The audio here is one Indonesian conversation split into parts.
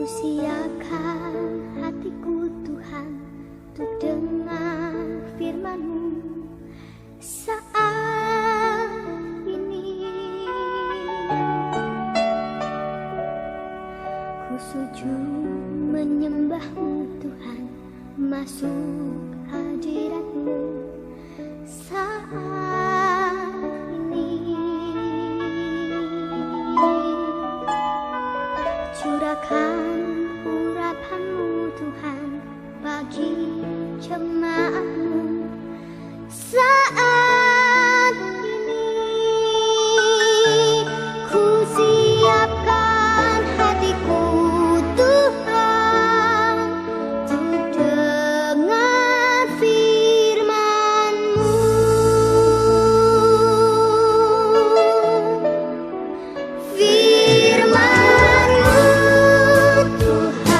Kusiapkan hatiku Tuhan untuk dengar firman-Mu saat ini. Ku sujud menyembah-Mu Tuhan, masuk hadirat-Mu saat ini. Curahkan urapan-Mu Tuhan bagi jemaat-Mu saat ini. Ku siapkan hatiku Tuhan untuk dengar firman-Mu. Firman-Mu Tuhan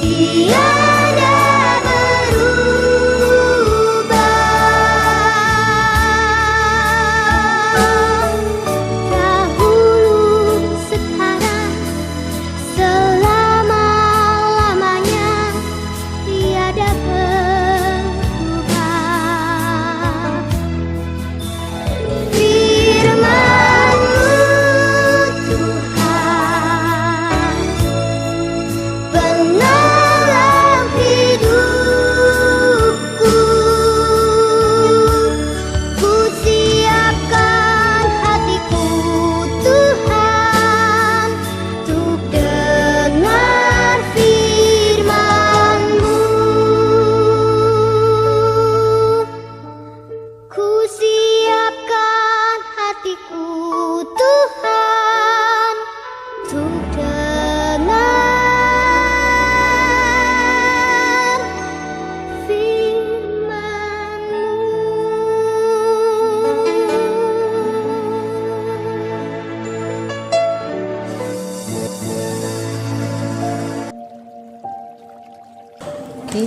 tiada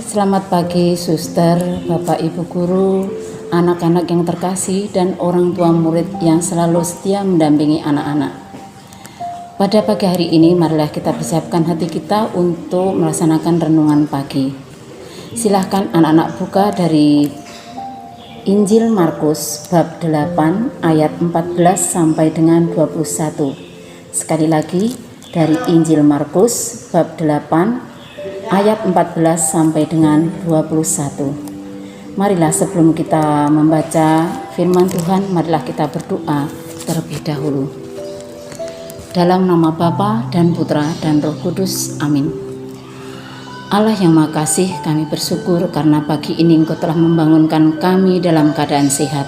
Selamat pagi suster, bapak ibu guru, anak-anak yang terkasih dan orang tua murid yang selalu setia mendampingi anak-anak. Pada pagi hari ini, marilah kita persiapkan hati kita untuk melaksanakan renungan pagi. Silahkan anak-anak buka dari Injil Markus bab 8 ayat 14 sampai dengan 21. Sekali lagi dari Injil Markus bab 8 ayat 14 sampai dengan 21. Marilah sebelum kita membaca firman Tuhan, marilah kita berdoa terlebih dahulu. Dalam nama Bapa dan Putra dan Roh Kudus, amin. Allah yang Maha Kasih, kami bersyukur karena pagi ini Engkau telah membangunkan kami dalam keadaan sehat.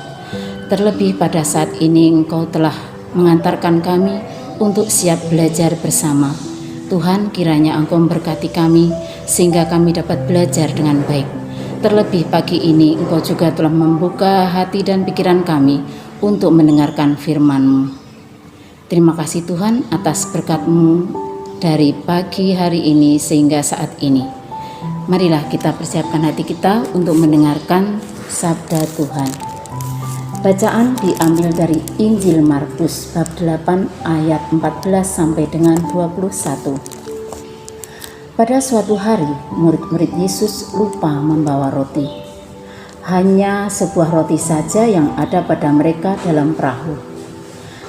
Terlebih pada saat ini Engkau telah mengantarkan kami untuk siap belajar bersama. Tuhan, kiranya Engkau memberkati kami sehingga kami dapat belajar dengan baik. Terlebih pagi ini Engkau juga telah membuka hati dan pikiran kami untuk mendengarkan firman-Mu. Terima kasih Tuhan atas berkat-Mu dari pagi hari ini sehingga saat ini. Marilah kita persiapkan hati kita untuk mendengarkan sabda Tuhan. Bacaan diambil dari Injil Markus bab 8 ayat 14 sampai dengan 21. Pada suatu hari, murid-murid Yesus lupa membawa roti. Hanya sebuah roti saja yang ada pada mereka dalam perahu.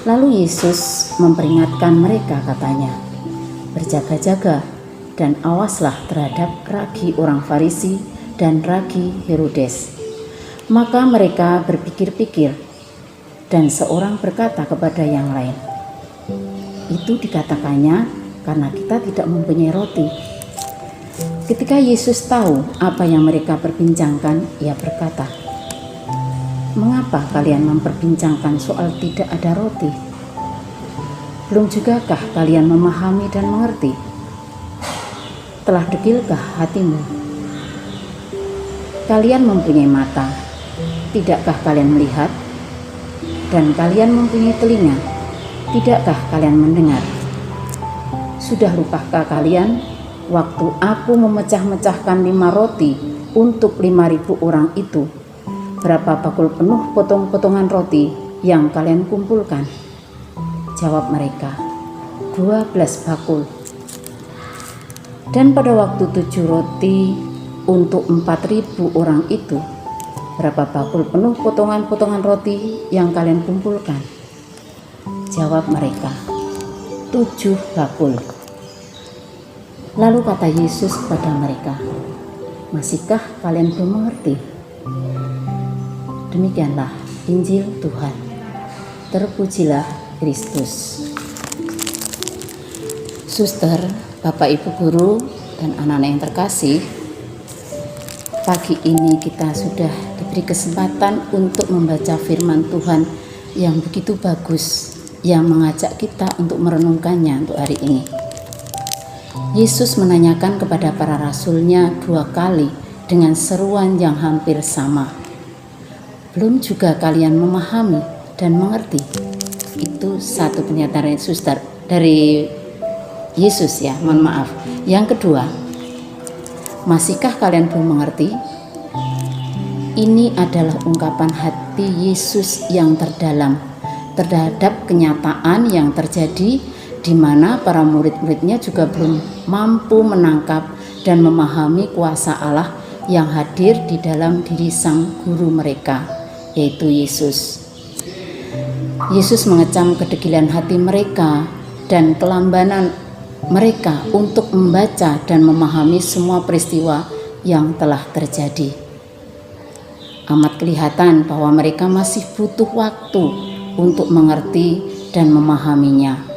Lalu Yesus memperingatkan mereka, katanya, "Berjaga-jaga dan awaslah terhadap ragi orang Farisi dan ragi Herodes." Maka mereka berpikir-pikir, dan seorang berkata kepada yang lain, "Itu dikatakannya karena kita tidak mempunyai roti." Ketika Yesus tahu apa yang mereka perbincangkan, Ia berkata, "Mengapa kalian memperbincangkan soal tidak ada roti? Belum jugakah kalian memahami dan mengerti? Telah degilkah hatimu? Kalian mempunyai mata, tidakkah kalian melihat? Dan kalian mempunyai telinga, tidakkah kalian mendengar? Sudah lupakah kalian waktu aku memecah-mecahkan 5 roti untuk 5.000 orang itu? Berapa bakul penuh potong-potongan roti yang kalian kumpulkan?" Jawab mereka, 12 bakul. "Dan pada waktu 7 roti untuk 4.000 orang itu, berapa bakul penuh potongan-potongan roti yang kalian kumpulkan?" Jawab mereka, 7 bakul. Lalu kata Yesus kepada mereka, "Masihkah kalian belum mengerti?" Demikianlah Injil Tuhan. Terpujilah Kristus. Suster, Bapak Ibu Guru, dan anak-anak yang terkasih, pagi ini kita sudah diberi kesempatan untuk membaca firman Tuhan yang begitu bagus, yang mengajak kita untuk merenungkannya untuk hari ini. Yesus menanyakan kepada para rasulnya 2 kali dengan seruan yang hampir sama. "Belum juga kalian memahami dan mengerti?" Itu satu pernyataan suster dari Yesus ya, mohon maaf. Yang kedua, "Masihkah kalian belum mengerti?" Ini adalah ungkapan hati Yesus yang terdalam terhadap kenyataan yang terjadi di mana para murid-muridnya juga belum mampu menangkap dan memahami kuasa Allah yang hadir di dalam diri sang guru mereka, yaitu Yesus. Yesus mengecam kedegilan hati mereka dan kelambanan mereka untuk membaca dan memahami semua peristiwa yang telah terjadi. Amat kelihatan bahwa mereka masih butuh waktu untuk mengerti dan memahaminya.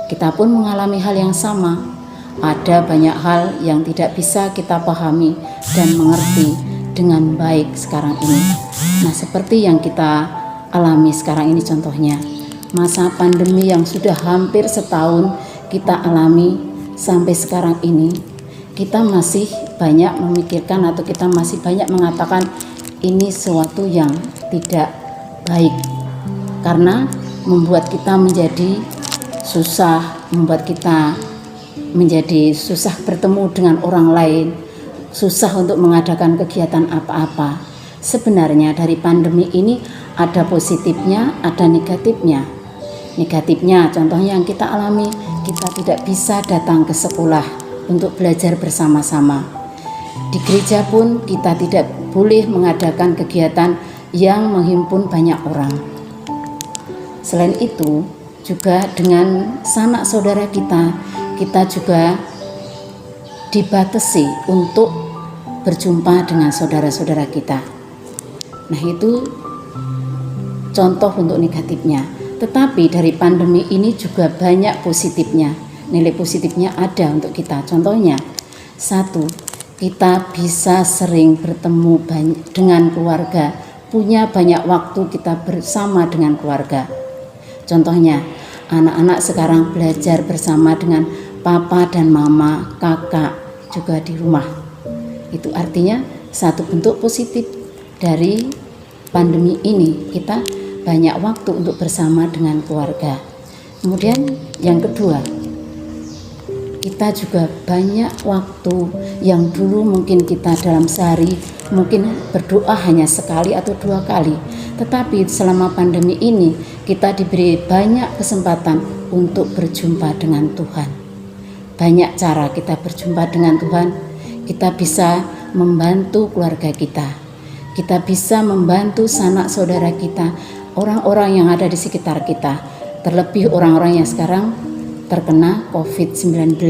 Kita pun mengalami hal yang sama. Ada banyak hal yang tidak bisa kita pahami dan mengerti dengan baik sekarang ini. Nah, seperti yang kita alami sekarang ini, contohnya masa pandemi yang sudah hampir setahun kita alami sampai sekarang ini, kita masih banyak memikirkan atau kita masih banyak mengatakan ini sesuatu yang tidak baik karena membuat kita menjadi susah, membuat kita menjadi susah bertemu dengan orang lain, susah untuk mengadakan kegiatan apa-apa. Sebenarnya dari pandemi ini ada positifnya, ada negatifnya. Negatifnya, contohnya yang kita alami, kita tidak bisa datang ke sekolah untuk belajar bersama-sama. Di gereja pun kita tidak boleh mengadakan kegiatan yang menghimpun banyak orang. Selain itu, juga dengan sanak saudara kita juga dibatasi untuk berjumpa dengan saudara-saudara kita. Nah, itu contoh untuk negatifnya. Tetapi dari pandemi ini juga banyak positifnya. Nilai positifnya ada untuk kita. Contohnya, 1, kita bisa sering bertemu dengan keluarga, punya banyak waktu kita bersama dengan keluarga. Contohnya, anak-anak sekarang belajar bersama dengan papa dan mama, kakak juga di rumah. Itu artinya satu bentuk positif dari pandemi ini, kita banyak waktu untuk bersama dengan keluarga. Kemudian yang kedua, kita juga banyak waktu yang dulu mungkin kita dalam sehari mungkin berdoa hanya sekali atau 2 kali. Tetapi selama pandemi ini kita diberi banyak kesempatan untuk berjumpa dengan Tuhan. Banyak cara kita berjumpa dengan Tuhan. Kita bisa membantu keluarga kita. Kita bisa membantu sanak saudara kita, orang-orang yang ada di sekitar kita. Terlebih orang-orang yang sekarang terkena COVID-19.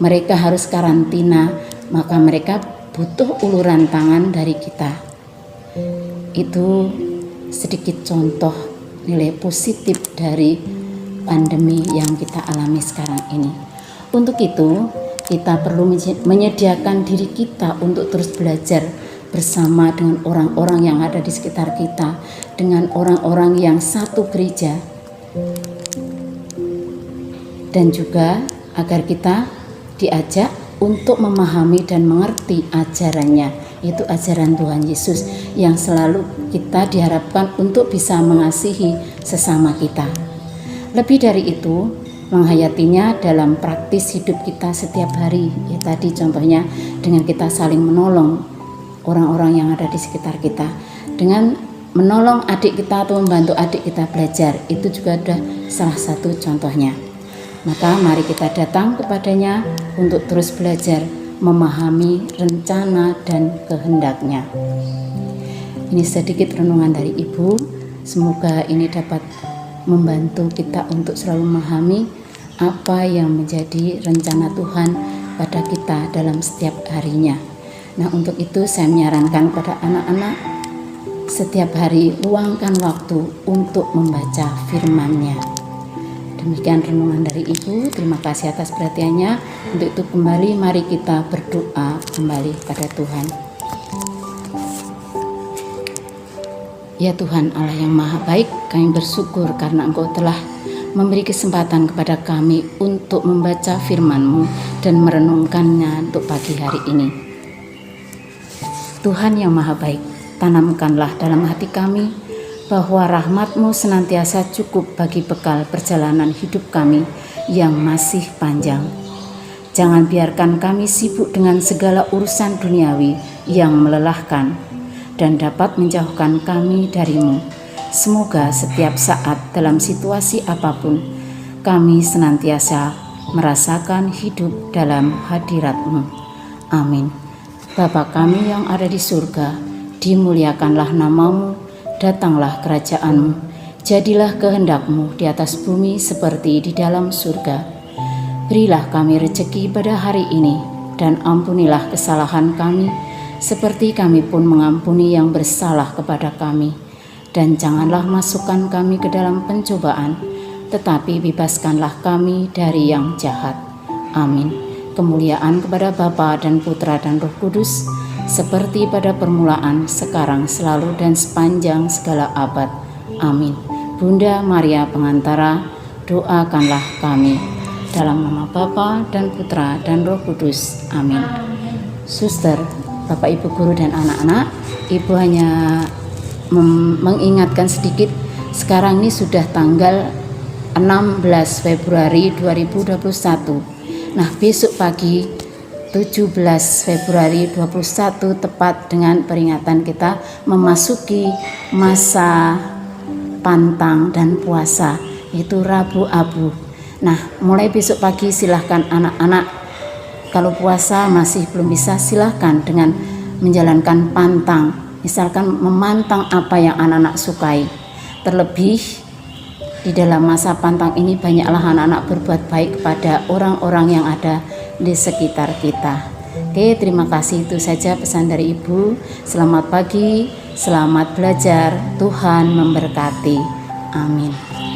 Mereka harus karantina, maka mereka butuh uluran tangan dari kita. Itu sedikit contoh nilai positif dari pandemi yang kita alami sekarang ini. Untuk itu, kita perlu menyediakan diri kita untuk terus belajar bersama dengan orang-orang yang ada di sekitar kita, dengan orang-orang yang satu gereja, dan juga agar kita diajak untuk memahami dan mengerti ajarannya, yaitu ajaran Tuhan Yesus yang selalu kita diharapkan untuk bisa mengasihi sesama kita. Lebih dari itu, menghayatinya dalam praktis hidup kita setiap hari. Ya tadi contohnya dengan kita saling menolong orang-orang yang ada di sekitar kita, dengan menolong adik kita atau membantu adik kita belajar, itu juga ada salah satu contohnya. Maka mari kita datang kepadanya untuk terus belajar memahami rencana dan kehendaknya. Ini sedikit renungan dari Ibu. Semoga ini dapat membantu kita untuk selalu memahami apa yang menjadi rencana Tuhan pada kita dalam setiap harinya. Nah, untuk itu saya menyarankan kepada anak-anak, setiap hari luangkan waktu untuk membaca firman-Nya. Demikian renungan dari Ibu. Terima kasih atas perhatiannya. Untuk itu kembali mari kita berdoa kembali pada Tuhan. Ya Tuhan Allah yang maha baik, kami bersyukur karena Engkau telah memberi kesempatan kepada kami untuk membaca firman-Mu dan merenungkannya untuk pagi hari ini. Tuhan yang maha baik, tanamkanlah dalam hati kami bahwa rahmat-Mu senantiasa cukup bagi bekal perjalanan hidup kami yang masih panjang. Jangan biarkan kami sibuk dengan segala urusan duniawi yang melelahkan dan dapat menjauhkan kami dari-Mu. Semoga setiap saat dalam situasi apapun, kami senantiasa merasakan hidup dalam hadirat-Mu. Amin. Bapa kami yang ada di surga, dimuliakanlah nama-Mu. Datanglah kerajaan-Mu, jadilah kehendak-Mu di atas bumi seperti di dalam surga. Berilah kami rezeki pada hari ini, dan ampunilah kesalahan kami, seperti kami pun mengampuni yang bersalah kepada kami. Dan janganlah masukkan kami ke dalam pencobaan, tetapi bebaskanlah kami dari yang jahat. Amin. Kemuliaan kepada Bapa dan Putra dan Roh Kudus, seperti pada permulaan, sekarang, selalu, dan sepanjang segala abad. Amin. Bunda Maria Pengantara, doakanlah kami. Dalam nama Bapa dan Putra dan Roh Kudus. Amin. Suster, Bapak Ibu Guru dan anak-anak, Ibu hanya mengingatkan sedikit, sekarang ini sudah tanggal 16 Februari 2021. Nah, besok pagi 17 Februari 21 tepat dengan peringatan kita memasuki masa pantang dan puasa itu Rabu Abu. Nah, mulai besok pagi silahkan anak-anak, kalau puasa masih belum bisa, silahkan dengan menjalankan pantang. Misalkan memantang apa yang anak-anak sukai. Terlebih di dalam masa pantang ini banyaklah anak-anak berbuat baik kepada orang-orang yang ada di sekitar kita. Oke, terima kasih, itu saja pesan dari Ibu. Selamat pagi, selamat belajar, Tuhan memberkati. Amin.